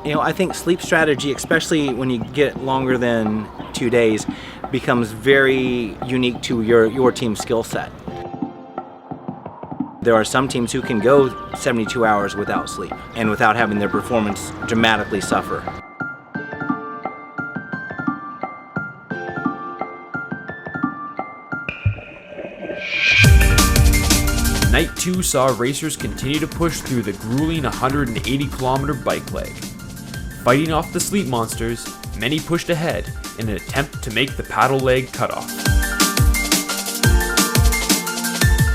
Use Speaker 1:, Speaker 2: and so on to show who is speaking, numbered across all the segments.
Speaker 1: I think sleep strategy, especially when you get longer than 2 days, becomes very unique to your team's skill set. There are some teams who can go 72 hours without sleep and without having their performance dramatically suffer.
Speaker 2: Night 2 saw racers continue to push through the grueling 180-kilometer bike leg. Fighting off the sleep monsters, many pushed ahead in an attempt to make the paddle leg cutoff.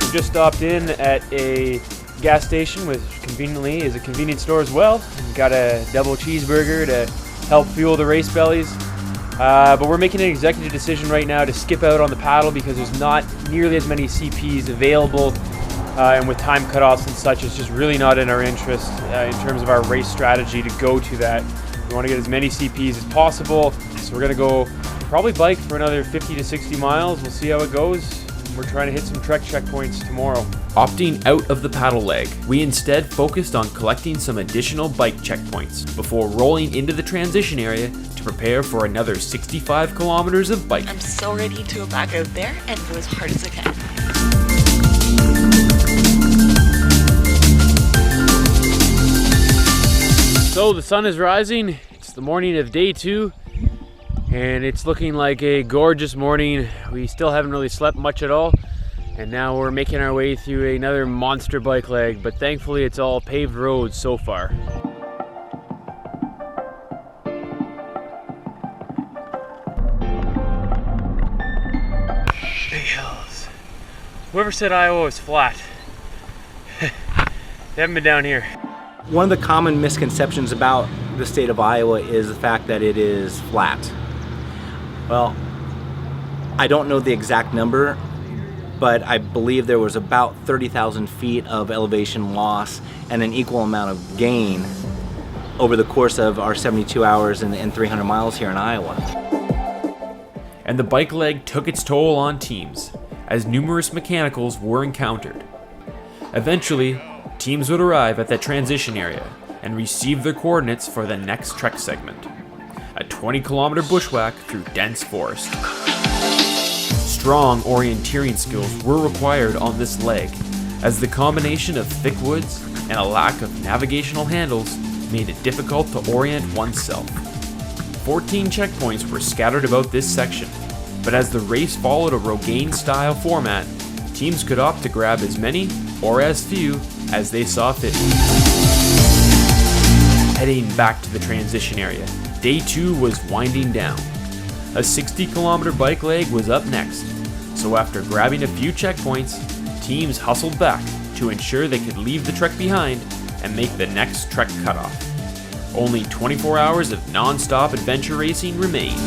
Speaker 2: We just stopped in at a gas station, which conveniently is a convenience store as well. We got a double cheeseburger to help fuel the race bellies. But we're making an executive decision right now to skip out on the paddle because there's not nearly as many CPs available. And with time cutoffs and such, it's just really not in our interest in terms of our race strategy to go to that. We want to get as many CPs as possible, so we're going to go probably bike for another 50 to 60 miles. We'll see how it goes. We're trying to hit some trek checkpoints tomorrow. Opting out of the paddle leg, we instead focused on collecting some additional bike checkpoints before rolling into the transition area to prepare for another 65 kilometers of biking.
Speaker 3: I'm so ready to go back out there and go as hard as I can.
Speaker 2: So the sun is rising. It's the morning of day 2. And it's looking like a gorgeous morning. We still haven't really slept much at all. And now we're making our way through another monster bike leg, but thankfully it's all paved roads so far. Big hills. Whoever said Iowa was flat? They haven't been down here.
Speaker 1: One of the common misconceptions about the state of Iowa is the fact that it is flat. Well, I don't know the exact number, but I believe there was about 30,000 feet of elevation loss and an equal amount of gain over the course of our 72 hours and 300 miles here in Iowa.
Speaker 2: And the bike leg took its toll on teams, as numerous mechanicals were encountered. Eventually, teams would arrive at that transition area and receive their coordinates for the next trek segment, a 20-kilometer bushwhack through dense forest. Strong orienteering skills were required on this leg, as the combination of thick woods and a lack of navigational handles made it difficult to orient oneself. 14 checkpoints were scattered about this section, but as the race followed a Rogaine-style format, teams could opt to grab as many or as few as they saw fit. Heading back to the transition area, day 2 was winding down. A 60-kilometer bike leg was up next, so after grabbing a few checkpoints, teams hustled back to ensure they could leave the trek behind and make the next trek cutoff. Only 24 hours of non-stop adventure racing remained.